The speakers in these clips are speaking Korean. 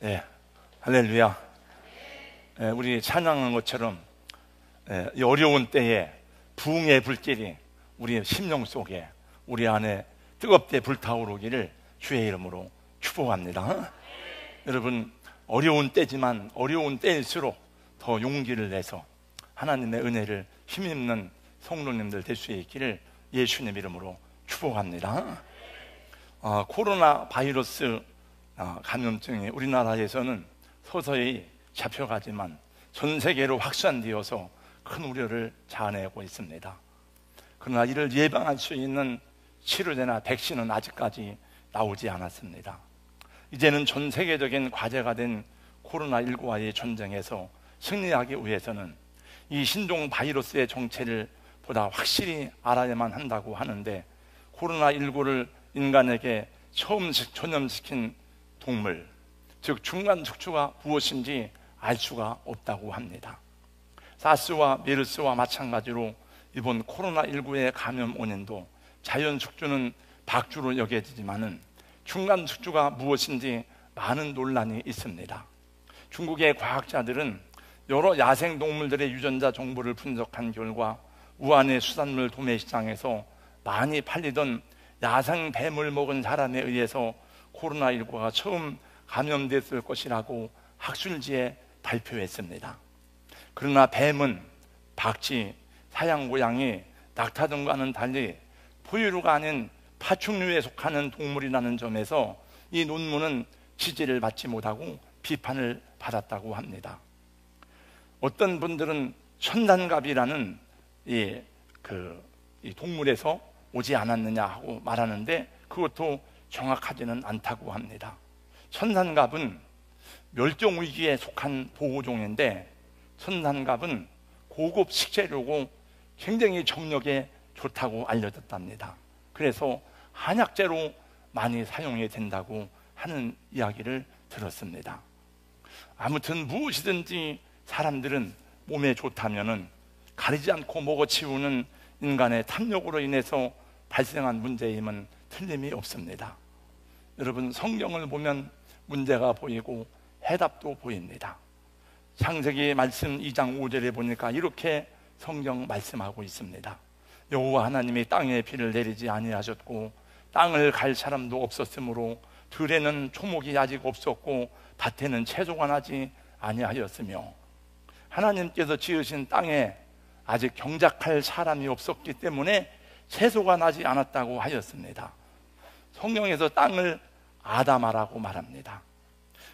예, 할렐루야. 예, 우리 찬양한 것처럼 이 어려운 때에 부흥의 불길이 우리 심령 속에 우리 안에 뜨겁게 불타오르기를 주의 이름으로 축복합니다. 여러분, 어려운 때지만 어려운 때일수록 더 용기를 내서 하나님의 은혜를 힘입는 성도님들 될 수 있기를 예수님 이름으로 축복합니다. 코로나 바이러스 감염증이 우리나라에서는 서서히 잡혀가지만 전 세계로 확산되어서 큰 우려를 자아내고 있습니다. 그러나 이를 예방할 수 있는 치료제나 백신은 아직까지 나오지 않았습니다. 이제는 전 세계적인 과제가 된 코로나19와의 전쟁에서 승리하기 위해서는 이 신종 바이러스의 정체를 보다 확실히 알아야만 한다고 하는데, 코로나19를 인간에게 처음 전염시킨 동물, 즉 중간 척추가 무엇인지 알 수가 없다고 합니다. 사스와 메르스와 마찬가지로 이번 코로나19의 감염 원인도 자연 숙주는 박주로 여겨지지만은 중간 숙주가 무엇인지 많은 논란이 있습니다. 중국의 과학자들은 여러 야생 동물들의 유전자 정보를 분석한 결과 우한의 수산물 도매시장에서 많이 팔리던 야생 뱀을 먹은 사람에 의해서 코로나19가 처음 감염됐을 것이라고 학술지에 발표했습니다. 그러나 뱀은 박쥐, 사냥고양이, 낙타 등과는 달리 포유류가 아닌 파충류에 속하는 동물이라는 점에서 이 논문은 지지를 받지 못하고 비판을 받았다고 합니다. 어떤 분들은 천단갑이라는 이 동물에서 오지 않았느냐 하고 말하는데, 그것도 정확하지는 않다고 합니다. 천단갑은 멸종위기에 속한 보호종인데, 천단갑은 고급 식재료고 굉장히 정력에 좋다고 알려졌답니다. 그래서 한약재로 많이 사용이 된다고 하는 이야기를 들었습니다. 아무튼 무엇이든지 사람들은 몸에 좋다면은 가리지 않고 먹어치우는 인간의 탐욕으로 인해서 발생한 문제임은 틀림이 없습니다. 여러분, 성경을 보면 문제가 보이고 해답도 보입니다. 창세기 말씀 2장 5절에 보니까 이렇게 성경 말씀하고 있습니다. 여호와 하나님이 땅에 비를 내리지 아니하셨고 땅을 갈 사람도 없었으므로 들에는 초목이 아직 없었고 밭에는 채소가 나지 아니하였으며, 하나님께서 지으신 땅에 아직 경작할 사람이 없었기 때문에 채소가 나지 않았다고 하였습니다. 성경에서 땅을 아담아라고 말합니다.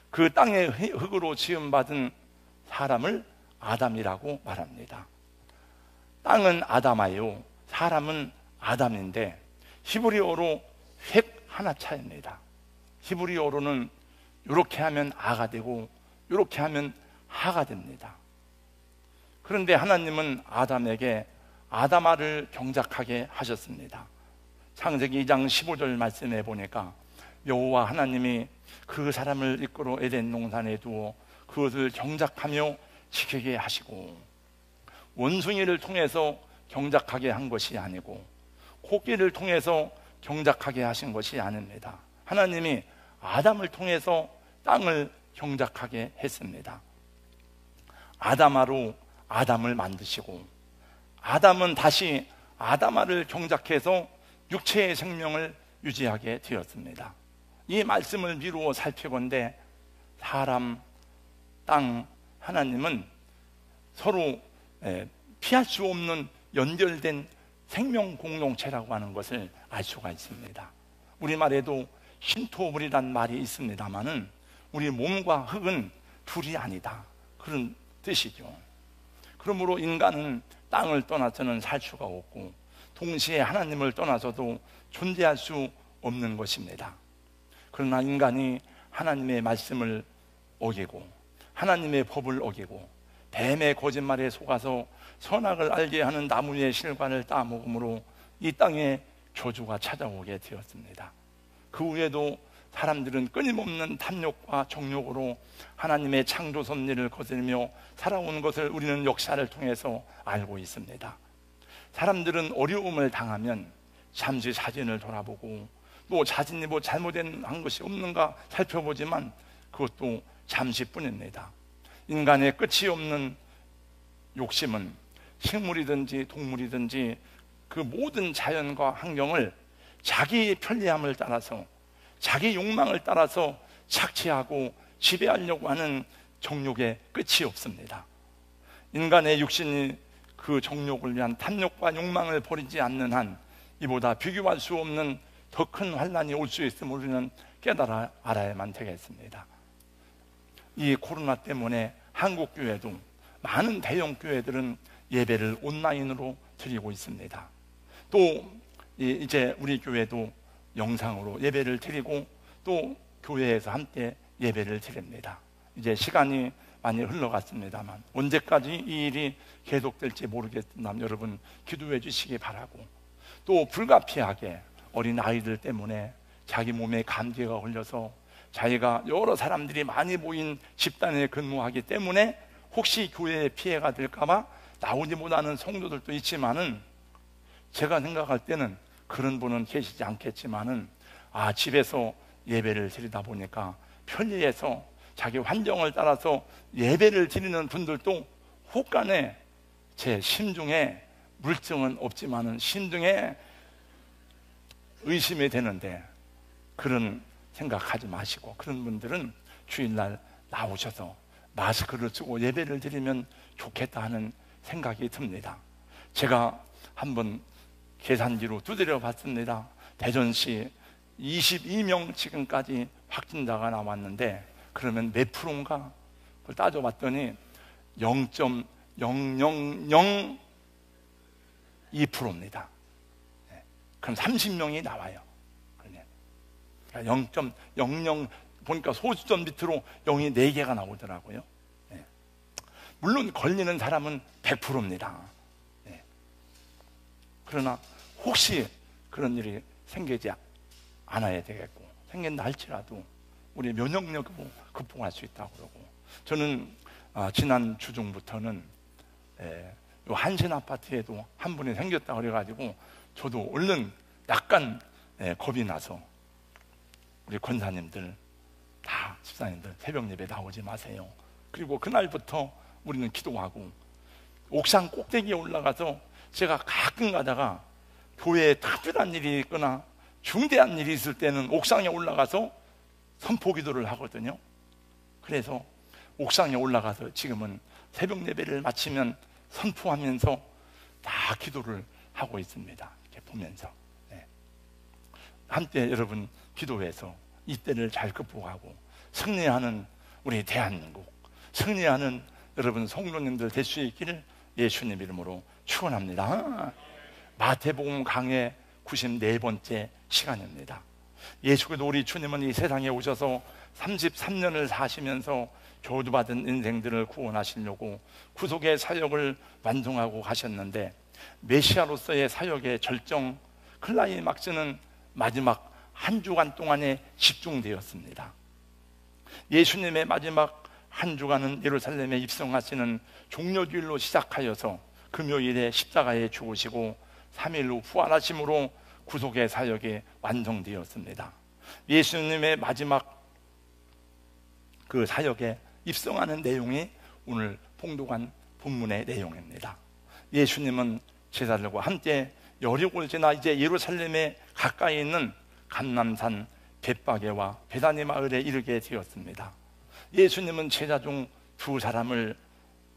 그 땅의 흙으로 지음받은 사람을 아담이라고 말합니다. 땅은 아담아요, 사람은 아담인데 히브리어로 획 하나 차이입니다. 히브리어로는 이렇게 하면 아가 되고 이렇게 하면 하가 됩니다. 그런데 하나님은 아담에게 아담아를 경작하게 하셨습니다. 창세기 2장 15절 말씀에 보니까 여호와 하나님이 그 사람을 이끌어 에덴 동산에 두어 그것을 경작하며 지키게 하시고, 원숭이를 통해서 경작하게 한 것이 아니고 코끼리를 통해서 경작하게 하신 것이 아닙니다. 하나님이 아담을 통해서 땅을 경작하게 했습니다. 아담아로 아담을 만드시고, 아담은 다시 아담아를 경작해서 육체의 생명을 유지하게 되었습니다. 이 말씀을 미루어 살피건대 사람, 땅, 하나님은 서로 피할 수 없는 연결된 생명 공동체라고 하는 것을 알 수가 있습니다. 우리말에도 신토불이란 말이 있습니다만은 우리 몸과 흙은 둘이 아니다, 그런 뜻이죠. 그러므로 인간은 땅을 떠나서는 살 수가 없고 동시에 하나님을 떠나서도 존재할 수 없는 것입니다. 그러나 인간이 하나님의 말씀을 어기고 하나님의 법을 어기고 뱀의 거짓말에 속아서 선악을 알게 하는 나무의 실과를 따먹음으로 이 땅에 저주가 찾아오게 되었습니다. 그 후에도 사람들은 끊임없는 탐욕과 정욕으로 하나님의 창조 섭리를 거스르며 살아온 것을 우리는 역사를 통해서 알고 있습니다. 사람들은 어려움을 당하면 잠시 자신을 돌아보고 또 자신이 뭐 잘못한 것이 없는가 살펴보지만 그것도 잠시뿐입니다. 인간의 끝이 없는 욕심은 식물이든지 동물이든지 그 모든 자연과 환경을 자기 편리함을 따라서, 자기 욕망을 따라서 착취하고 지배하려고 하는 정욕의 끝이 없습니다. 인간의 육신이 그 정욕을 위한 탐욕과 욕망을 버리지 않는 한 이보다 비교할 수 없는 더 큰 환난이 올 수 있음을 우리는 깨달아 알아야만 되겠습니다. 이 코로나 때문에 한국 교회도 많은 대형 교회들은 예배를 온라인으로 드리고 있습니다. 또 이제 우리 교회도 영상으로 예배를 드리고 또 교회에서 함께 예배를 드립니다. 이제 시간이 많이 흘러갔습니다만 언제까지 이 일이 계속될지 모르겠지만 여러분 기도해 주시기 바라고, 또 불가피하게 어린 아이들 때문에 자기 몸에 감기가 걸려서 자기가 여러 사람들이 많이 모인 집단에 근무하기 때문에 혹시 교회에 피해가 될까봐 나오지 못하는 성도들도 있지만은, 제가 생각할 때는 그런 분은 계시지 않겠지만은 집에서 예배를 드리다 보니까 편리해서 자기 환경을 따라서 예배를 드리는 분들도 혹간에 제 심중에 물증은 없지만은 심중에 의심이 되는데, 그런 생각하지 마시고 그런 분들은 주일날 나오셔서 마스크를 쓰고 예배를 드리면 좋겠다 하는 생각이 듭니다. 제가 한번 계산기로 두드려 봤습니다. 대전시 22명 지금까지 확진자가 나왔는데 그러면 몇 프로인가? 그걸 따져봤더니 0.0002%입니다. 그럼 30명이 나와요. 그러니까 0.00 보니까 소수점 밑으로 0이 4개가 나오더라고요. 물론 걸리는 사람은 100%입니다. 그러나 혹시 그런 일이 생기지 않아야 되겠고, 생긴다 할지라도 우리 면역력으로 극복할 수 있다고 그러고, 저는 지난 주중부터는 요 한신 아파트에도 한 분이 생겼다 그래가지고 저도 얼른 약간 겁이 나서 우리 권사님들 다 집사님들 새벽 예배 나오지 마세요. 그리고 그날부터 우리는 기도하고 옥상 꼭대기에 올라가서 제가 가끔 가다가 교회에 특별한 일이 있거나 중대한 일이 있을 때는 옥상에 올라가서 선포 기도를 하거든요. 그래서 옥상에 올라가서 지금은 새벽 예배를 마치면 선포하면서 다 기도를 하고 있습니다. 이렇게 보면서 함께 여러분 기도해서 이때를 잘 극복하고 승리하는 우리 대한민국, 승리하는 여러분 성도님들 될 수 있기를 예수님 이름으로 축원합니다. 마태복음 강해 94번째 시간입니다. 예수께서 우리 주님은 이 세상에 오셔서 33년을 사시면서 교도받은 인생들을 구원하시려고 구속의 사역을 완성하고 가셨는데, 메시아로서의 사역의 절정 클라이막스는 마지막 한 주간 동안에 집중되었습니다. 예수님의 마지막 한 주간은 예루살렘에 입성하시는 종료주일로 시작하여서 금요일에 십자가에 죽으시고 3일 후 부활하심으로 구속의 사역이 완성되었습니다. 예수님의 마지막 그 사역에 입성하는 내용이 오늘 봉독한 본문의 내용입니다. 예수님은 제자들과 함께 여리고를 지나 이제 예루살렘에 가까이 있는 감람산 벳바게와 베다니 마을에 이르게 되었습니다. 예수님은 제자 중 2사람을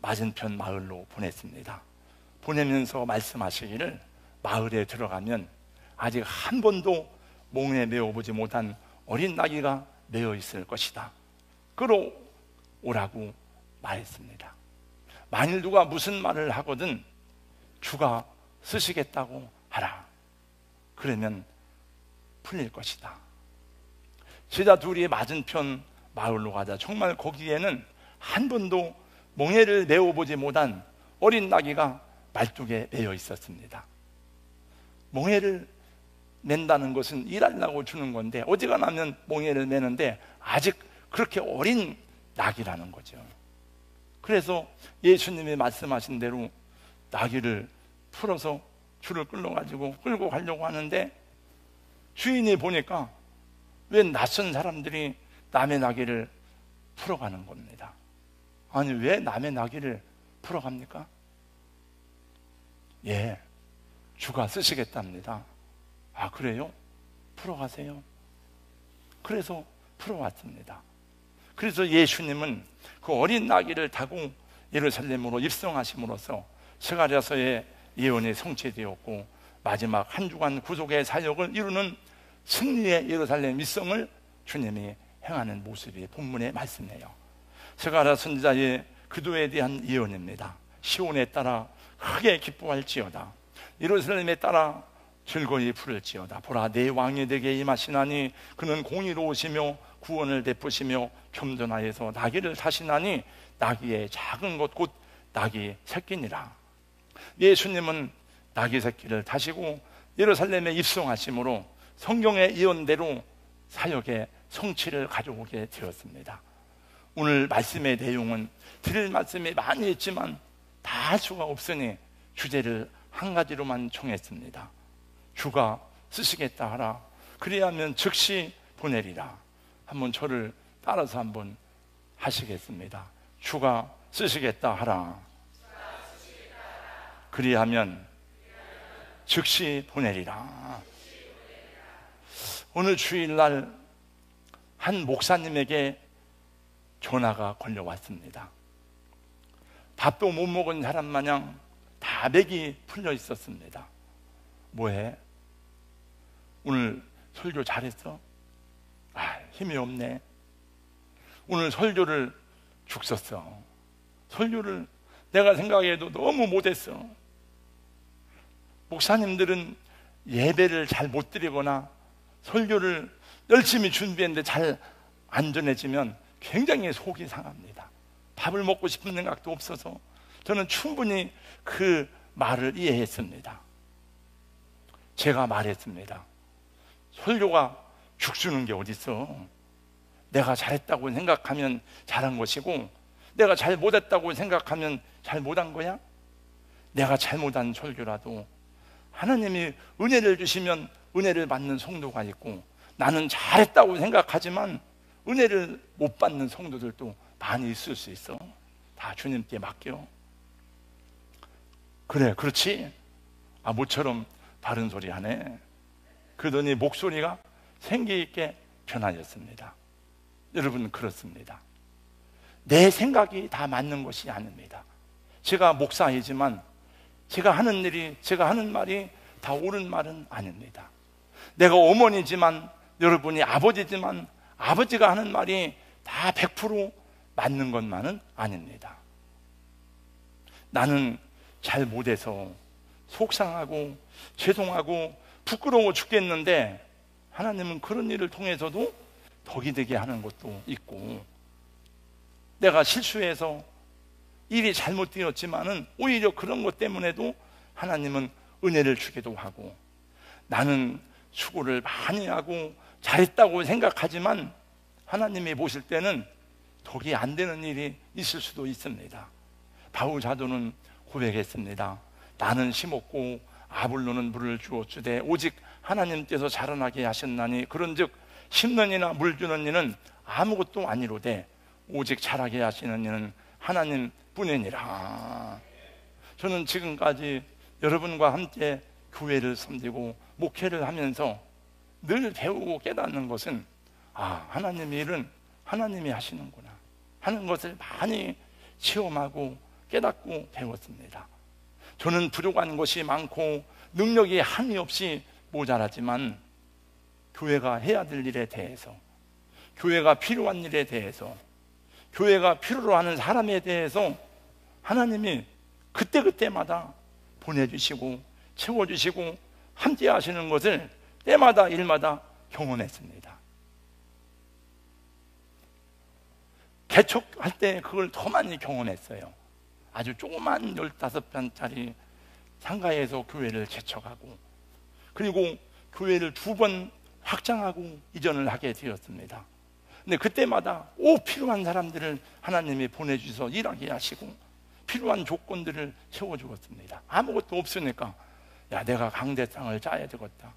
맞은편 마을로 보냈습니다. 보내면서 말씀하시기를 마을에 들어가면 아직 한 번도 몽에 메어보지 못한 어린 나귀가 메어 있을 것이다. 끌어오라고 말했습니다. 만일 누가 무슨 말을 하거든 주가 쓰시겠다고 하라. 그러면 풀릴 것이다. 제자 둘이 맞은편 마을로 가자 정말 거기에는 한 번도 몽에를 메어보지 못한 어린 나귀가 말뚝에 매여 있었습니다. 몽에를 맨다는 것은 일하려고 주는 건데 어지간하면 몽에를 매는데 아직 그렇게 어린 나귀라는 거죠. 그래서 예수님이 말씀하신 대로 나귀를 풀어서 줄을 끌어가지고 끌고 가려고 하는데 주인이 보니까 왜 낯선 사람들이 남의 나귀를 풀어가는 겁니다. 아니, 왜 남의 나귀를 풀어갑니까? 예, 주가 쓰시겠답니다. 아, 그래요? 풀어가세요. 그래서 풀어왔습니다. 그래서 예수님은 그 어린 나귀를 타고 예루살렘으로 입성하심으로써 스가랴서의 예언이 성취되었고, 마지막 한 주간 구속의 사역을 이루는 승리의 예루살렘 입성을 주님이 행하는 모습이 본문의 말씀이에요. 스가랴 선지자의 기도에 대한 예언입니다. 시온에 따라 크게 기뻐할지어다, 예루살렘에 따라 즐거이 부를지어다. 보라, 내 왕이 내게 임하시나니 그는 공의로우시며 구원을 베푸시며 겸손하여서 나귀를 타시나니 나귀의 작은 것 곧 나귀 새끼니라. 예수님은 나귀 새끼를 타시고 예루살렘에 입성하심으로 성경의 예언대로 사역의 성취를 가져오게 되었습니다. 오늘 말씀의 내용은 드릴 말씀이 많이 있지만 다 할 수가 없으니 주제를 한 가지로만 정했습니다. 주가 쓰시겠다 하라, 그리하면 즉시 보내리라. 한번 저를 따라서 한번 하시겠습니다. 주가 쓰시겠다 하라, 그리하면 즉시 보내리라. 오늘 주일날 한 목사님에게 전화가 걸려왔습니다. 밥도 못 먹은 사람 마냥 다 맥이 풀려 있었습니다. 뭐해? 오늘 설교 잘했어? 아, 힘이 없네. 오늘 설교를 죽 썼어. 설교를 내가 생각해도 너무 못했어. 목사님들은 예배를 잘 못 드리거나 설교를 열심히 준비했는데 잘 안 전해지면 굉장히 속이 상합니다. 밥을 먹고 싶은 생각도 없어서 저는 충분히 그 말을 이해했습니다. 제가 말했습니다. 설교가 죽주는 게 어딨어. 내가 잘했다고 생각하면 잘한 것이고, 내가 잘 못했다고 생각하면 잘 못한 거야? 내가 잘못한 설교라도 하나님이 은혜를 주시면 은혜를 받는 성도가 있고, 나는 잘했다고 생각하지만 은혜를 못 받는 성도들도 많이 있을 수 있어. 다 주님께 맡겨. 그래, 그렇지? 아, 모처럼 바른 소리 하네. 그러더니 목소리가 생기 있게 변하였습니다. 여러분, 그렇습니다. 내 생각이 다 맞는 것이 아닙니다. 제가 목사이지만 제가 하는 일이, 제가 하는 말이 다 옳은 말은 아닙니다. 내가 어머니지만, 여러분이 아버지지만 아버지가 하는 말이 다 100% 맞는 것만은 아닙니다. 나는 잘 못해서 속상하고 죄송하고 부끄러워 죽겠는데, 하나님은 그런 일을 통해서도 덕이 되게 하는 것도 있고, 내가 실수해서 일이 잘못되었지만은 오히려 그런 것 때문에도 하나님은 은혜를 주기도 하고, 나는 수고를 많이 하고 잘했다고 생각하지만 하나님이 보실 때는 덕이 안 되는 일이 있을 수도 있습니다. 바울 사도는 고백했습니다. 나는 심었고 아볼로는 물을 주었으되 오직 하나님께서 자라나게 하셨나니, 그런즉 심는 이나 물 주는 이는 아무것도 아니로되 오직 자라게 하시는 이는 하나님 뿐이니라. 저는 지금까지 여러분과 함께 교회를 섬기고 목회를 하면서 늘 배우고 깨닫는 것은, 아, 하나님의 일은 하나님이 하시는구나 하는 것을 많이 체험하고 깨닫고 배웠습니다. 저는 부족한 것이 많고 능력이 한이 없이 모자라지만 교회가 해야 될 일에 대해서, 교회가 필요한 일에 대해서, 교회가 필요로 하는 사람에 대해서 하나님이 그때그때마다 보내주시고 채워주시고 함께 하시는 것을 때마다 일마다 경험했습니다. 개척할 때 그걸 더 많이 경험했어요. 아주 조그만 15평짜리 상가에서 교회를 개척하고, 그리고 교회를 2번 확장하고 이전을 하게 되었습니다. 근데 그때마다 꼭 필요한 사람들을 하나님이 보내주셔서 일하게 하시고 필요한 조건들을 채워주었습니다. 아무것도 없으니까, 야, 내가 강대상을 짜야 되겠다,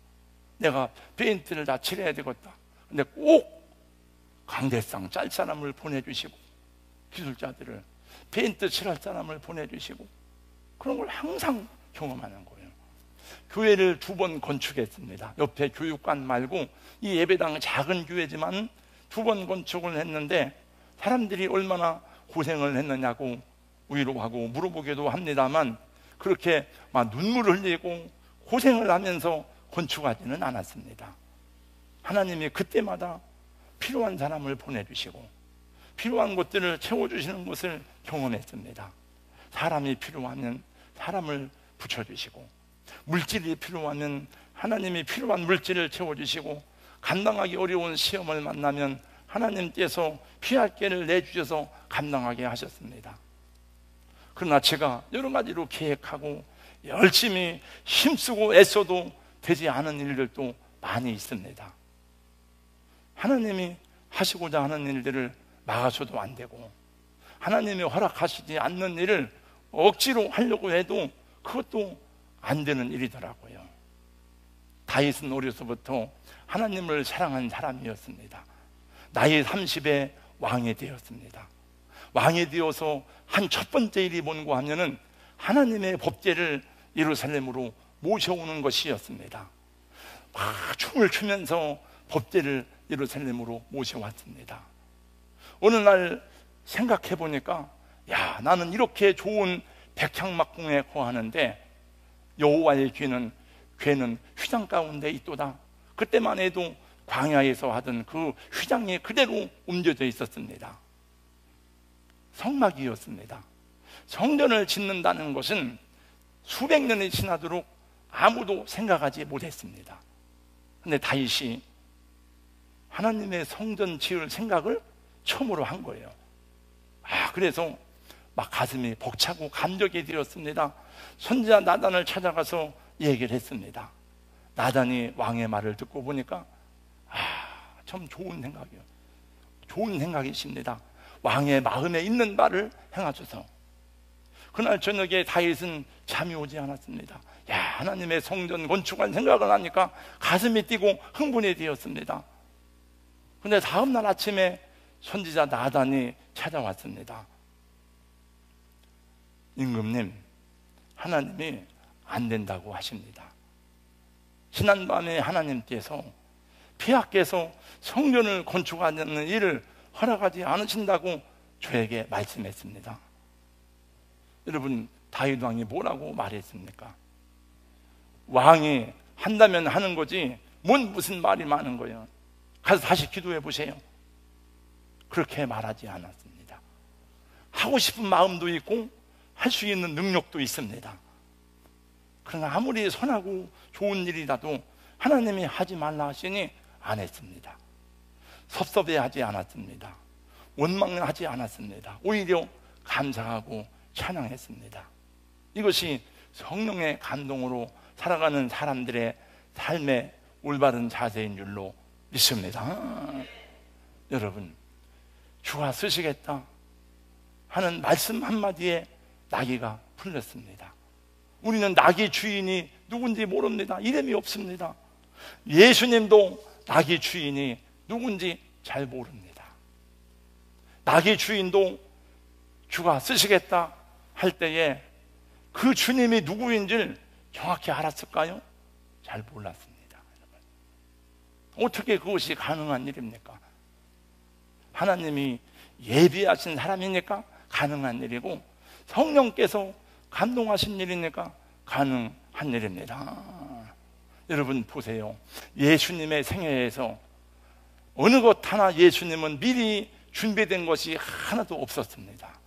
내가 페인트를 다 칠해야 되겠다. 근데 꼭 강대상 짤 사람을 보내주시고, 기술자들을 페인트 칠할 사람을 보내주시고, 그런 걸 항상 경험하는 거예요. 교회를 2번 건축했습니다. 옆에 교육관 말고 이 예배당 작은 교회지만 2번 건축을 했는데 사람들이 얼마나 고생을 했느냐고 위로하고 물어보기도 합니다만, 그렇게 막 눈물을 흘리고 고생을 하면서 건축하지는 않았습니다. 하나님이 그때마다 필요한 사람을 보내주시고 필요한 것들을 채워주시는 것을 경험했습니다. 사람이 필요하면 사람을 붙여주시고, 물질이 필요하면 하나님이 필요한 물질을 채워주시고, 감당하기 어려운 시험을 만나면 하나님께서 피할 길을 내주셔서 감당하게 하셨습니다. 그러나 제가 여러 가지로 계획하고 열심히 힘쓰고 애써도 되지 않은 일들도 많이 있습니다. 하나님이 하시고자 하는 일들을 막아서도 안 되고, 하나님이 허락하시지 않는 일을 억지로 하려고 해도 그것도 안 되는 일이더라고요. 다윗은 어려서부터 하나님을 사랑한 사람이었습니다. 나이 30에 왕이 되었습니다. 왕이 되어서 한 첫 번째 일이 뭔고 하면은 하나님의 법궤를 예루살렘으로 모셔오는 것이었습니다. 막 춤을 추면서 법궤를 예루살렘으로 모셔왔습니다. 어느 날 생각해 보니까, 야, 나는 이렇게 좋은 백향막궁에 거하는데 여호와의 괴는 휘장 가운데 있도다. 그때만 해도 광야에서 하던 그 휘장이 그대로 옮겨져 있었습니다. 성막이었습니다. 성전을 짓는다는 것은 수백 년이 지나도록 아무도 생각하지 못했습니다. 그런데 다윗이 하나님의 성전 지을 생각을 처음으로 한 거예요. 그래서 막 가슴이 벅차고 감격이 되었습니다. 선지자 나단을 찾아가서 얘기를 했습니다. 나단이 왕의 말을 듣고 보니까 참 좋은 생각이에요. 좋은 생각이십니다. 왕의 마음에 있는 바를 행하소서. 그날 저녁에 다윗은 잠이 오지 않았습니다. 하나님의 성전 건축할 생각을 하니까 가슴이 뛰고 흥분이 되었습니다. 그런데 다음날 아침에 선지자 나단이 찾아왔습니다. 임금님, 하나님이 안 된다고 하십니다. 지난밤에 하나님께서 폐하께서 성전을 건축하는 일을 허락하지 않으신다고 저에게 말씀했습니다. 여러분, 다윗 왕이 뭐라고 말했습니까? 왕이 한다면 하는 거지 무슨 말이 많은 거예요. 가서 다시 기도해 보세요. 그렇게 말하지 않았습니다. 하고 싶은 마음도 있고 할 수 있는 능력도 있습니다. 그러나 아무리 선하고 좋은 일이라도 하나님이 하지 말라 하시니 안 했습니다. 섭섭해하지 않았습니다. 원망하지 않았습니다. 오히려 감사하고 찬양했습니다. 이것이 성령의 감동으로 살아가는 사람들의 삶의 올바른 자세인 줄로 믿습니다. 여러분, 주가 쓰시겠다 하는 말씀 한마디에 나귀가 풀렸습니다. 우리는 나귀 주인이 누군지 모릅니다. 이름이 없습니다. 예수님도 나귀 주인이 누군지 잘 모릅니다. 나귀 주인도 주가 쓰시겠다 할 때에 그 주님이 누구인지를 정확히 알았을까요? 잘 몰랐습니다. 어떻게 그것이 가능한 일입니까? 하나님이 예비하신 사람이니까 가능한 일이고, 성령께서 감동하신 일이니까 가능한 일입니다. 여러분 보세요. 예수님의 생애에서 어느 것 하나 예수님은 미리 준비된 것이 하나도 없었습니다.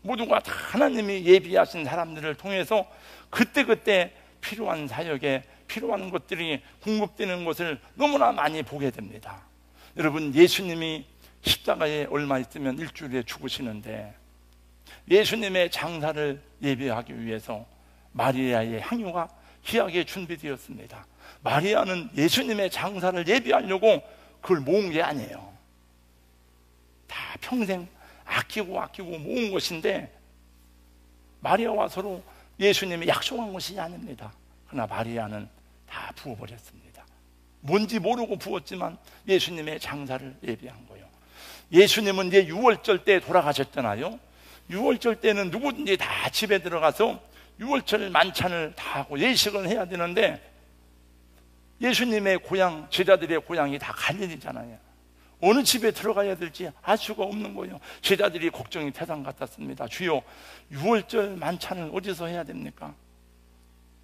모두가 다 하나님이 예비하신 사람들을 통해서 그때그때 필요한 사역에 필요한 것들이 공급되는 것을 너무나 많이 보게 됩니다. 여러분, 예수님이 십자가에 얼마 있으면 일주일에 죽으시는데 예수님의 장사를 예비하기 위해서 마리아의 향유가 귀하게 준비되었습니다. 마리아는 예수님의 장사를 예비하려고 그걸 모은 게 아니에요. 다 평생 아끼고 모은 것인데, 마리아와 서로 예수님이 약속한 것이 아닙니다. 그러나 마리아는 다 부어버렸습니다. 뭔지 모르고 부었지만 예수님의 장사를 예비한 거예요. 예수님은 이제 유월절 때 돌아가셨잖아요. 유월절 때는 누구든지 다 집에 들어가서 유월절 만찬을 다 하고 예식을 해야 되는데, 예수님의 고향, 제자들의 고향이 다 갈릴리잖아요. 어느 집에 들어가야 될지 알 수가 없는 거예요. 제자들이 걱정이 태산 같았습니다. 주여, 유월절 만찬을 어디서 해야 됩니까?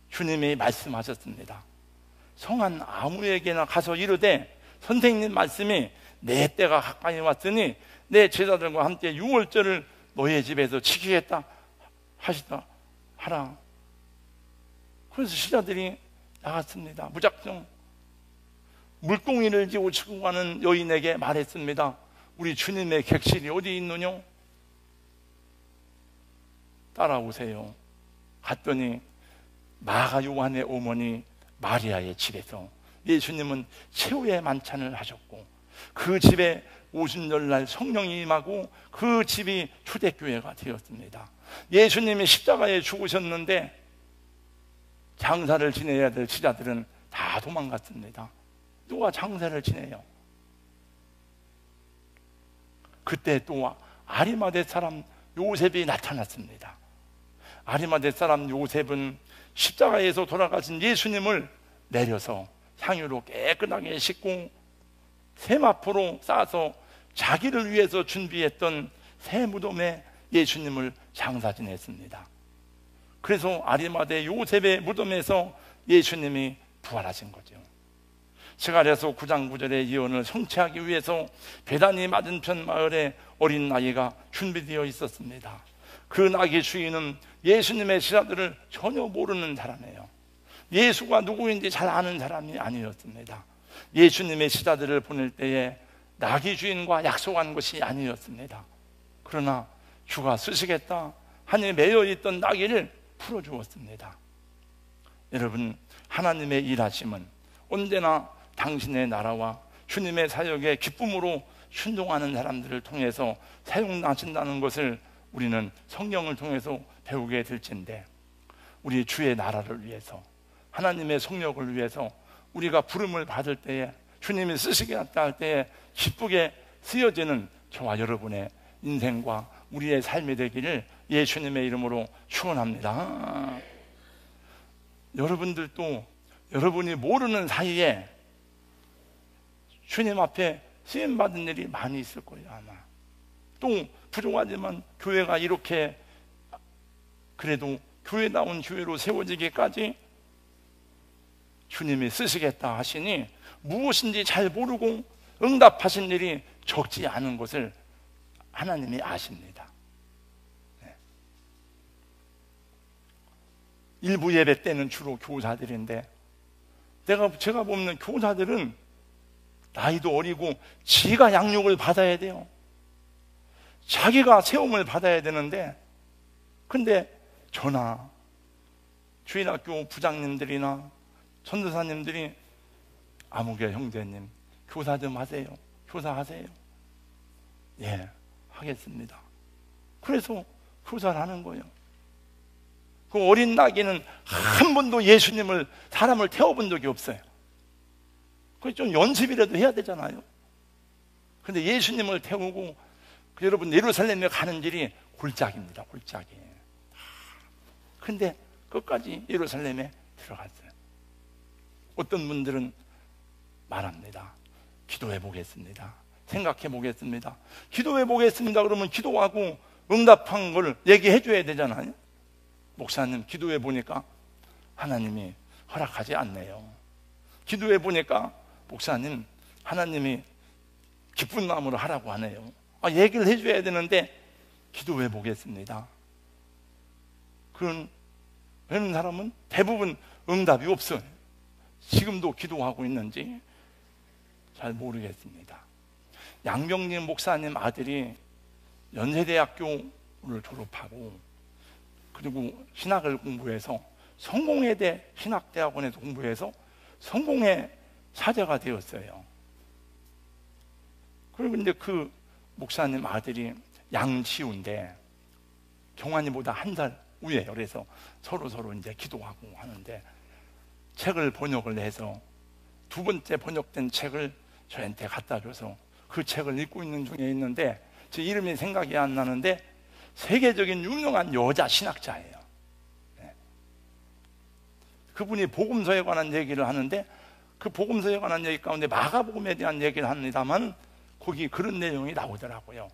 주님이 말씀하셨습니다. 성한 아무에게나 가서 이르되, 선생님 말씀이 내 때가 가까이 왔으니 내 제자들과 함께 유월절을 너의 집에서 지키겠다 하라. 그래서 제자들이 나갔습니다. 무작정 물동이를 지고 치고 가는 여인에게 말했습니다. 우리 주님의 객실이 어디 있느냐? 따라오세요. 갔더니 마가 요한의 어머니 마리아의 집에서 예수님은 최후의 만찬을 하셨고, 그 집에 오순절날 성령이 임하고 그 집이 초대교회가 되었습니다. 예수님이 십자가에 죽으셨는데 장사를 지내야 될 제자들은 다 도망갔습니다. 누가 장사를 지내요? 그때 또 아리마대 사람 요셉이 나타났습니다. 아리마대 사람 요셉은 십자가에서 돌아가신 예수님을 내려서 향유로 깨끗하게 씻고 세마포로 싸서 자기를 위해서 준비했던 새 무덤에 예수님을 장사 지냈습니다. 그래서 아리마대 요셉의 무덤에서 예수님이 부활하신 거죠. 스가랴서 9장 9절의 예언을 성취하기 위해서 베다니 맞은편 마을에 어린 나귀가 준비되어 있었습니다. 그 나귀 주인은 예수님의 제자들을 전혀 모르는 사람이에요. 예수가 누구인지 잘 아는 사람이 아니었습니다. 예수님의 제자들을 보낼 때에 나귀 주인과 약속한 것이 아니었습니다. 그러나 주가 쓰시겠다 하니 매여 있던 나귀를 풀어주었습니다. 여러분, 하나님의 일하심은 언제나 당신의 나라와 주님의 사역에 기쁨으로 순종하는 사람들을 통해서 사용하신다는 것을 우리는 성경을 통해서 배우게 될 텐데, 우리 주의 나라를 위해서, 하나님의 성역을 위해서 우리가 부름을 받을 때에, 주님이 쓰시겠다 할 때에 기쁘게 쓰여지는 저와 여러분의 인생과 우리의 삶이 되기를 예수님의 이름으로 축원합니다. 여러분들도 여러분이 모르는 사이에 주님 앞에 쓰임받은 일이 많이 있을 거예요. 아마 또 부족하지만 교회가 이렇게 그래도 교회다운 교회로 세워지기까지 주님이 쓰시겠다 하시니 무엇인지 잘 모르고 응답하신 일이 적지 않은 것을 하나님이 아십니다. 일부 예배 때는 주로 교사들인데, 제가 보면 교사들은 나이도 어리고 지가 양육을 받아야 돼요. 자기가 세움을 받아야 되는데, 근데 저나 주일학교 부장님들이나 전도사님들이 아무개 형제님 교사 좀 하세요. 교사하세요. 예, 하겠습니다. 그래서 교사를 하는 거예요. 그 어린 나귀는 한 번도 예수님을, 사람을 태워본 적이 없어요. 그 좀 연습이라도 해야 되잖아요. 근데 예수님을 태우고 여러분 예루살렘에 가는 길이 골짜기입니다. 골짜기. 근데 끝까지 예루살렘에 들어갔어요. 어떤 분들은 말합니다. 기도해 보겠습니다. 생각해 보겠습니다. 기도해 보겠습니다. 그러면 기도하고 응답한 걸 얘기해 줘야 되잖아요. 목사님, 기도해 보니까 하나님이 허락하지 않네요. 기도해 보니까 목사님, 하나님이 기쁜 마음으로 하라고 하네요. 얘기를 해줘야 되는데 기도해 보겠습니다. 그런 사람은 대부분 응답이 없어요. 지금도 기도하고 있는지 잘 모르겠습니다. 양병림 목사님 아들이 연세대학교를 졸업하고 그리고 신학을 공부해서 성공회대 신학대학원에서 공부해서 성공회 사제가 되었어요. 그리고 이제 그 목사님 아들이 양치우인데 경환이보다 한 살 위에요. 그래서 서로 이제 기도하고 하는데 책을 번역을 해서 두 번째 번역된 책을 저한테 갖다 줘서 그 책을 읽고 있는 중에 있는데 제 이름이 생각이 안 나는데 세계적인 유명한 여자 신학자예요. 그분이 복음서에 관한 얘기를 하는데 그 복음서에 관한 얘기 가운데 마가복음에 대한 얘기를 합니다만 거기 그런 내용이 나오더라고요.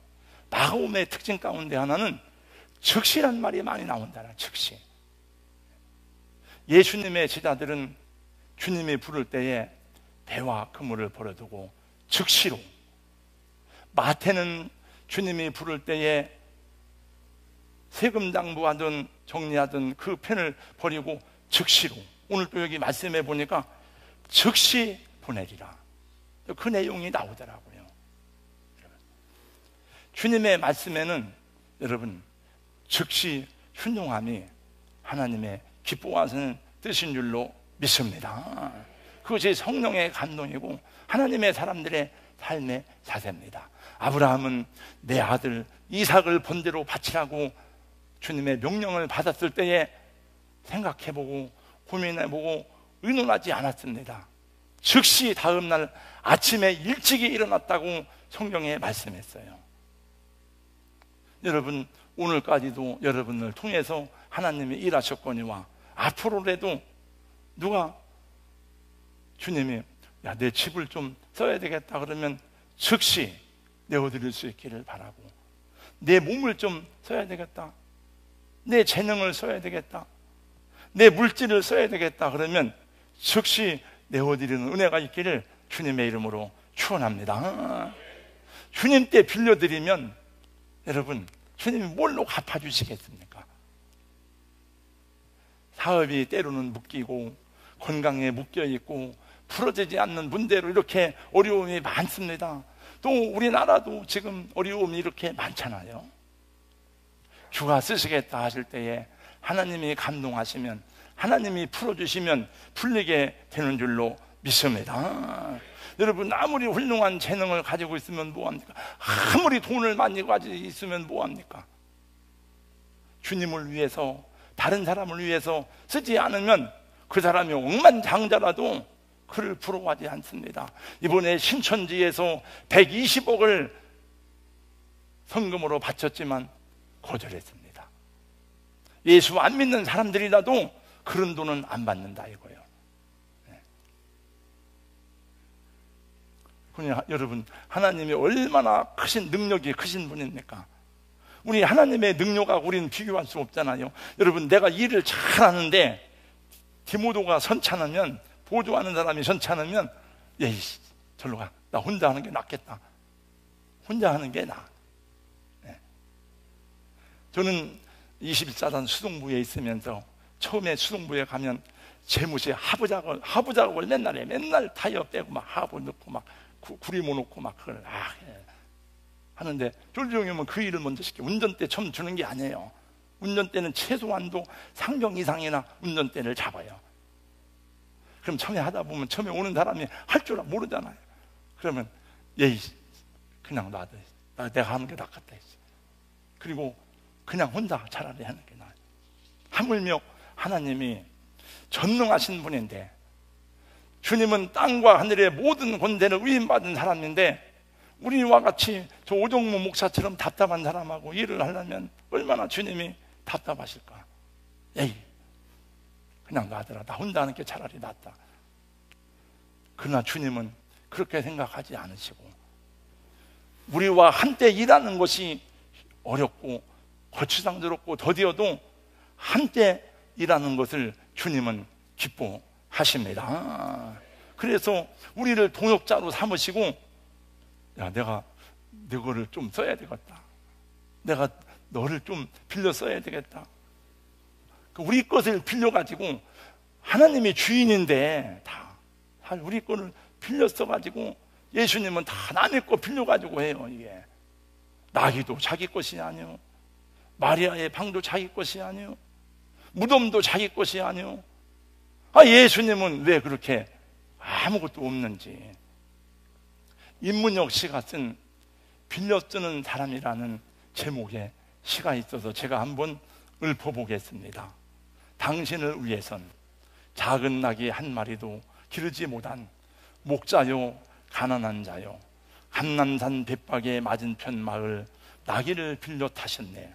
마가복음의 특징 가운데 하나는 즉시란 말이 많이 나온다는 즉시. 예수님의 제자들은 주님이 부를 때에 배와 그물을 버려두고 즉시로, 마태는 주님이 부를 때에 세금 당부하든 정리하든 그 펜을 버리고 즉시로, 오늘 또 여기 말씀해 보니까 즉시 보내리라, 그 내용이 나오더라고요. 주님의 말씀에는 여러분 즉시 순종함이 하나님의 기뻐하시는 뜻인 줄로 믿습니다. 그것이 성령의 감동이고 하나님의 사람들의 삶의 자세입니다. 아브라함은 내 아들 이삭을 번제로 바치라고 주님의 명령을 받았을 때에 생각해보고 고민해보고 의논하지 않았습니다. 즉시 다음날 아침에 일찍이 일어났다고 성경에 말씀했어요. 여러분, 오늘까지도 여러분을 통해서 하나님이 일하셨거니와 앞으로라도 누가 주님이 야, 내 집을 좀 써야 되겠다 그러면 즉시 내어드릴 수 있기를 바라고, 내 몸을 좀 써야 되겠다, 내 재능을 써야 되겠다, 내 물질을 써야 되겠다 그러면 즉시 내어드리는 은혜가 있기를 주님의 이름으로 축원합니다. 주님 때 빌려드리면 여러분 주님이 뭘로 갚아주시겠습니까? 사업이 때로는 묶이고 건강에 묶여있고 풀어지지 않는 문제로 이렇게 어려움이 많습니다. 또 우리나라도 지금 어려움이 이렇게 많잖아요. 주가 쓰시겠다 하실 때에 하나님이 감동하시면, 하나님이 풀어주시면 풀리게 되는 줄로 믿습니다. 여러분, 아무리 훌륭한 재능을 가지고 있으면 뭐합니까? 아무리 돈을 많이 가지고 있으면 뭐합니까? 주님을 위해서, 다른 사람을 위해서 쓰지 않으면 그 사람이 억만장자라도 그를 부러워하지 않습니다. 이번에 신천지에서 120억을 성금으로 바쳤지만 거절했습니다. 예수 안 믿는 사람들이라도 그런 돈은 안 받는다 이거예요. 그러니 여러분, 하나님이 얼마나 크신 능력이 크신 분입니까? 우리 하나님의 능력하고 우리는 비교할 수 없잖아요. 여러분, 내가 일을 잘하는데 디모도가 선찬하면, 보조하는 사람이 선찬하면 에이 절로 가, 나 혼자 하는 게 낫겠다, 혼자 하는 게 나아. 저는 21사단 수동부에 있으면서 처음에 수동부에 가면 재무실 하부 작업을 맨날 해. 맨날 타이어 빼고 막 하부 넣고 막 구리모 놓고 막 그걸 하는데 졸지형이 오면 그 일을 먼저 시켜. 운전대 처음 주는 게 아니에요. 운전대는 최소한도 상병 이상이나 운전대를 잡아요. 그럼 처음에 하다 보면 처음에 오는 사람이 할 줄 모르잖아요. 그러면 예이 그냥 놔둬, 내가 하는 게 낫겠다 했어. 그리고 그냥 혼자 차라리 하는 게 나아요. 하물며 하나님이 전능하신 분인데, 주님은 땅과 하늘의 모든 권세를 위임받은 사람인데, 우리와 같이 저 오정무 목사처럼 답답한 사람하고 일을 하려면 얼마나 주님이 답답하실까. 에이 그냥 놔둬라, 나 혼자 하는 게 차라리 낫다. 그러나 주님은 그렇게 생각하지 않으시고, 우리와 함께 일하는 것이 어렵고 거추장스럽고 더디어도 함께 일하는 것을 주님은 기뻐하십니다. 그래서 우리를 동역자로 삼으시고, 야, 내가 너를 좀 써야 되겠다, 내가 너를 좀 빌려 써야 되겠다. 우리 것을 빌려가지고, 하나님이 주인인데 다 우리 것을 빌려 써가지고, 예수님은 다 남의 거 빌려가지고 해요. 이게 나귀도 자기 것이 아니요, 마리아의 방도 자기 것이 아니요, 무덤도 자기 것이 아니요. 예수님은 왜 그렇게 아무것도 없는지. 임문혁 씨가 쓴 빌려 쓰는 사람이라는 제목의 시가 있어서 제가 한번 읊어보겠습니다. 당신을 위해선 작은 낙이 한 마리도 기르지 못한 목자요 가난한 자요 감남산 벳박의 맞은편 마을 나귀를 빌려 타셨네.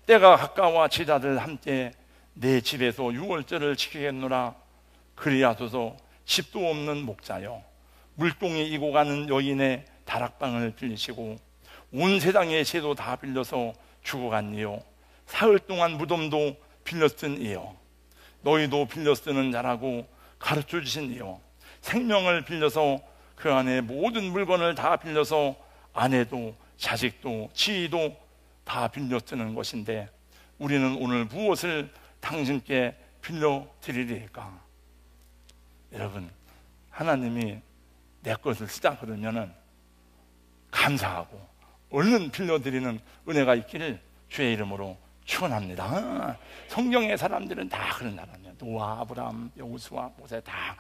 때가 가까워 제자들 함께 내 집에서 유월절을 지키겠노라. 그리하소서. 집도 없는 목자여, 물동이 이고 가는 여인의 다락방을 빌리시고 온 세상의 새도 다 빌려서 죽어갔니요. 사흘 동안 무덤도 빌려 쓴 이여, 너희도 빌려 쓰는 자라고 가르쳐 주신 이여, 생명을 빌려서 그 안에 모든 물건을 다 빌려서 아내도 자식도 지위도 다 빌려 쓰는 것인데 우리는 오늘 무엇을 당신께 빌려 드리리까? 여러분, 하나님이 내 것을 쓰자 그러면은 감사하고 얼른 빌려드리는 은혜가 있기를 주의 이름으로 축원합니다. 성경의 사람들은 다 그런 사람이에요. 노아, 아브라함, 여호수아, 모세 다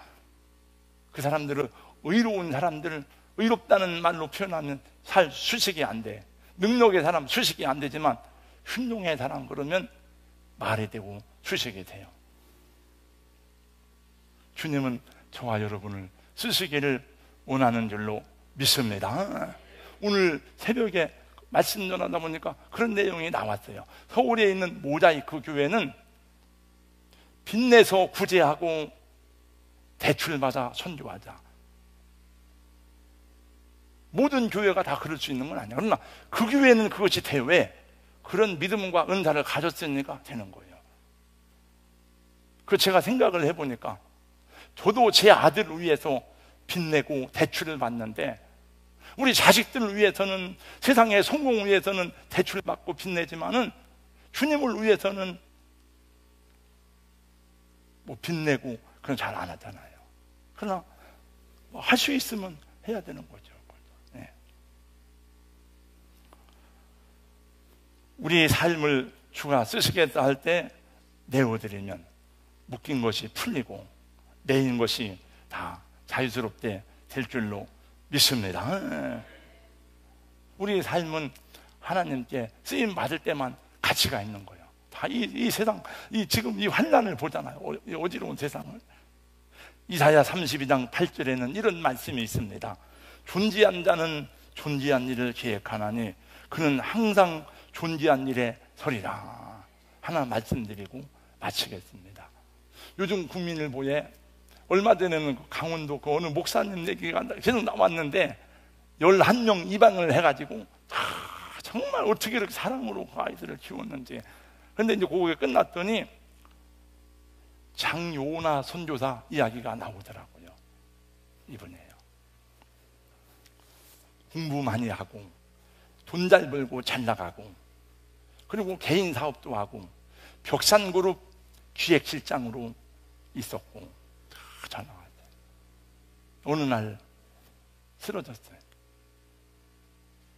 그 사람들은 의로운 사람들, 의롭다는 말로 표현하면 살 수식이 안 돼. 능력의 사람 수식이 안 되지만 흉룡의 사람 그러면 말이 되고 수식이 돼요. 주님은 저와 여러분을 쓰시기를 원하는 줄로 믿습니다. 오늘 새벽에 말씀 전하다 보니까 그런 내용이 나왔어요. 서울에 있는 모자이크 교회는 빚내서 구제하고 대출받아 선교하자. 모든 교회가 다 그럴 수 있는 건 아니야. 그러나 그 교회는 그것이 돼요. 왜? 그런 믿음과 은사를 가졌으니까 되는 거예요. 그 제가 생각을 해보니까 저도 제 아들을 위해서 빚내고 대출을 받는데, 우리 자식들을 위해서는, 세상의 성공을 위해서는 대출을 받고 빚내지만은 주님을 위해서는 뭐 빚내고 그런 잘 안 하잖아요. 그러나 뭐 할 수 있으면 해야 되는 거죠. 네. 우리 삶을 주가 쓰시겠다 할 때 내어드리면 묶인 것이 풀리고 내인 것이 다 자유스럽게 될 줄로 믿습니다. 우리 삶은 하나님께 쓰임 받을 때만 가치가 있는 거예요. 다 이 세상, 지금 이 환난을 보잖아요. 이 어지러운 세상을. 이사야 32장 8절에는 이런 말씀이 있습니다. 존재한 자는 존재한 일을 계획하나니 그는 항상 존재한 일에 서리라. 하나 말씀드리고 마치겠습니다. 요즘 국민일보에 얼마 전에는 강원도 그 어느 목사님 얘기가 계속 나왔는데 11명 입양을 해가지고 정말 어떻게 이렇게 사랑으로 그 아이들을 키웠는지. 그런데 이제 그게 끝났더니 장요나 선교사 이야기가 나오더라고요. 이분이에요. 공부 많이 하고 돈 잘 벌고 잘 나가고 그리고 개인 사업도 하고 벽산그룹 기획실장으로 있었고 잘 나왔어요. 어느 날 쓰러졌어요.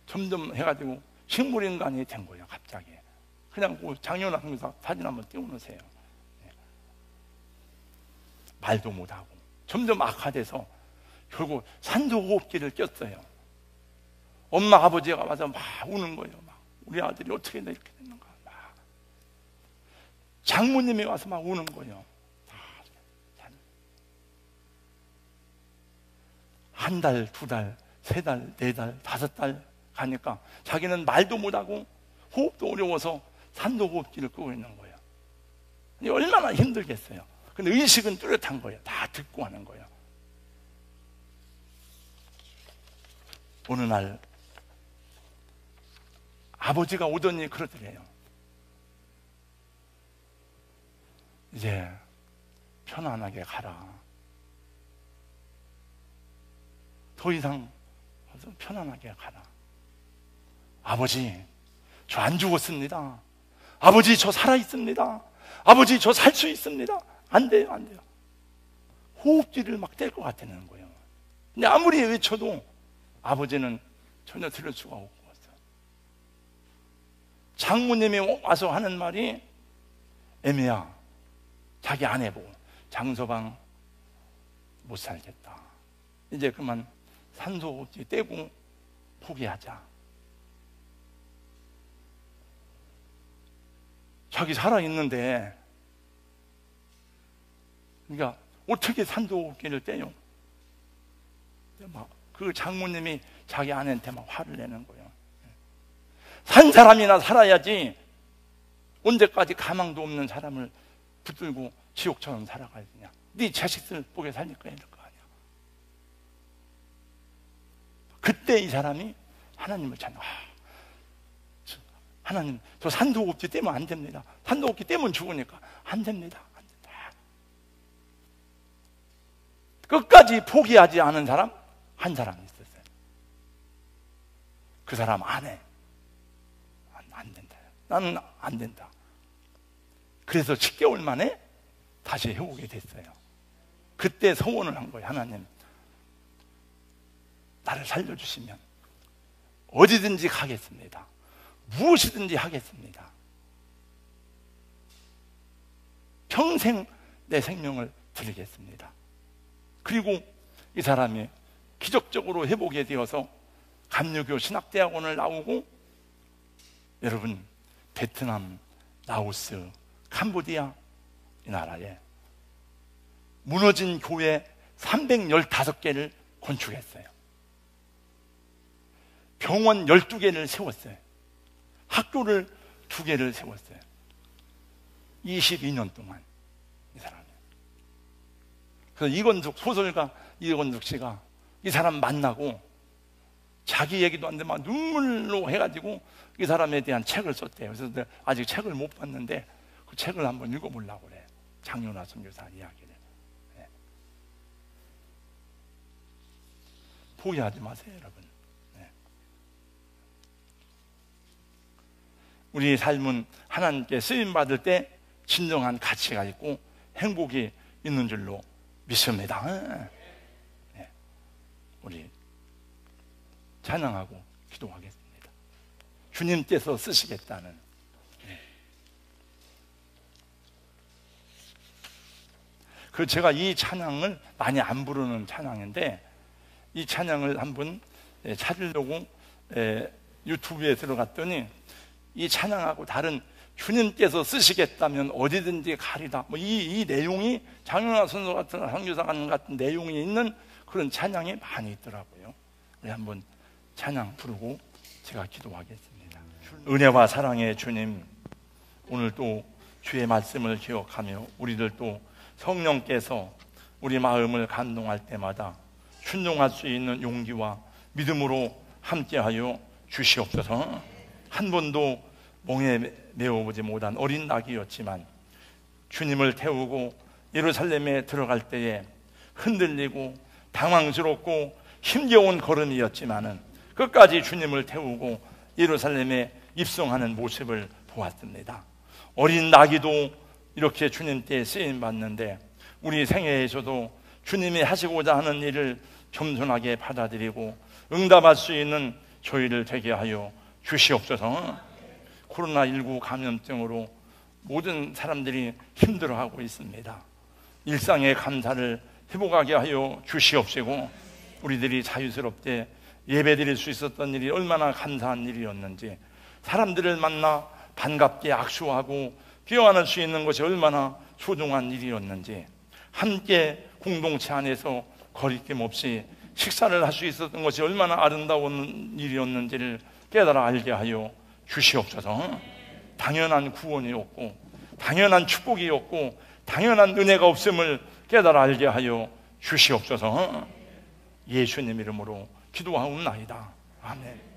점점 해가지고 식물인간이 된 거예요. 갑자기 그냥 그 장요나 선교사 사진 한번 띄워놓으세요. 말도 못하고 점점 악화돼서 결국 산소호흡기를 꼈어요. 엄마 아버지가 와서 막 우는 거예요. 막 우리 아들이 어떻게 이렇게 됐는가. 막 장모님이 와서 막 우는 거예요. 한 달, 두 달, 세 달, 네 달, 다섯 달 가니까 자기는 말도 못하고 호흡도 어려워서 산소호흡기를 끄고 있는 거예요. 얼마나 힘들겠어요. 근데 의식은 뚜렷한 거예요. 다 듣고 하는 거예요. 어느 날 아버지가 오더니 그러더래요. 이제 편안하게 가라. 더 이상 편안하게 가라. 아버지, 저 안 죽었습니다. 아버지, 저 살아있습니다. 아버지, 저 살 수 있습니다. 안 돼요, 안 돼요. 호흡기를 막 뗄 것 같다는 거예요. 근데 아무리 외쳐도 아버지는 전혀 들을 수가 없고. 장모님이 와서 하는 말이, 애미야, 자기 아내 보고 장서방 못 살겠다. 이제 그만 산소호흡기 떼고 포기하자. 자기 살아있는데 그러니까 어떻게 산소호흡기를 떼요? 막 그 장모님이 자기 아내한테 막 화를 내는 거예요. 산 사람이나 살아야지 언제까지 가망도 없는 사람을 붙들고 지옥처럼 살아가야 되냐. 네 자식들 보게 살릴 거야, 이럴 거 아니야. 그때 이 사람이 하나님을 찾는 거야. 하나님, 저 산소호흡기 떼면 안 됩니다. 산소호흡기 떼면 죽으니까 안 됩니다. 안 된다. 끝까지 포기하지 않은 사람 한 사람 있었어요. 그 사람 아내. 안 된다. 나는 안 된다. 그래서 10개월 만에 다시 해오게 됐어요. 그때 서원을 한 거예요. 하나님, 나를 살려주시면 어디든지 가겠습니다. 무엇이든지 하겠습니다. 평생 내 생명을 드리겠습니다. 그리고 이 사람이 기적적으로 회복이 되어서 감리교 신학대학원을 나오고, 여러분, 베트남, 라오스, 캄보디아 이 나라에 무너진 교회 315개를 건축했어요. 병원 12개를 세웠어요. 학교를 2개를 세웠어요. 22년 동안 이 사람이. 그래서 이건숙, 소설가 이건숙 씨가 이 사람 만나고 자기 얘기도 안 돼 막 눈물로 해가지고 이 사람에 대한 책을 썼대요. 그래서 내가 아직 책을 못 봤는데 그 책을 한번 읽어보려고 그래. 장윤화 선교사 이야기를. 네. 포기하지 마세요, 여러분. 네. 우리 삶은 하나님께 쓰임받을 때 진정한 가치가 있고 행복이 있는 줄로 믿습니다. 네. 우리 찬양하고 기도하겠습니다. 주님께서 쓰시겠다는. 그 제가 이 찬양을 많이 안 부르는 찬양인데, 이 찬양을 한번 찾으려고 유튜브에 들어갔더니 이 찬양하고 다른 주님께서 쓰시겠다면 어디든지 가리다, 뭐 이 내용이 장윤화 선교 같은 선교사 같은 내용이 있는 그런 찬양이 많이 있더라고요. 우리 한번 찬양 부르고 제가 기도하겠습니다. 은혜와 사랑의 주님, 오늘 또 주의 말씀을 기억하며 우리들 또 성령께서 우리 마음을 감동할 때마다 순종할 수 있는 용기와 믿음으로 함께하여 주시옵소서. 한 번도 멍에 메어보지 못한 어린 낙이었지만 주님을 태우고 예루살렘에 들어갈 때에 흔들리고 당황스럽고 힘겨운 걸음이었지만은 끝까지 주님을 태우고 예루살렘에 입성하는 모습을 보았습니다. 어린 나귀도 이렇게 주님께 쓰임받는데 우리 생애에서도 주님이 하시고자 하는 일을 겸손하게 받아들이고 응답할 수 있는 저희를 되게 하여 주시옵소서. 코로나19 감염증으로 모든 사람들이 힘들어하고 있습니다. 일상의 감사를 회복하게 하여 주시옵시고, 우리들이 자유스럽게 예배드릴 수 있었던 일이 얼마나 감사한 일이었는지, 사람들을 만나 반갑게 악수하고 기여하는 수 있는 것이 얼마나 소중한 일이었는지, 함께 공동체 안에서 거리낌 없이 식사를 할 수 있었던 것이 얼마나 아름다운 일이었는지를 깨달아 알게 하여 주시옵소서. 당연한 구원이었고 당연한 축복이었고 당연한 은혜가 없음을 깨달아 알게 하여 주시옵소서. 예수님 이름으로 기도하옵나이다. 아멘.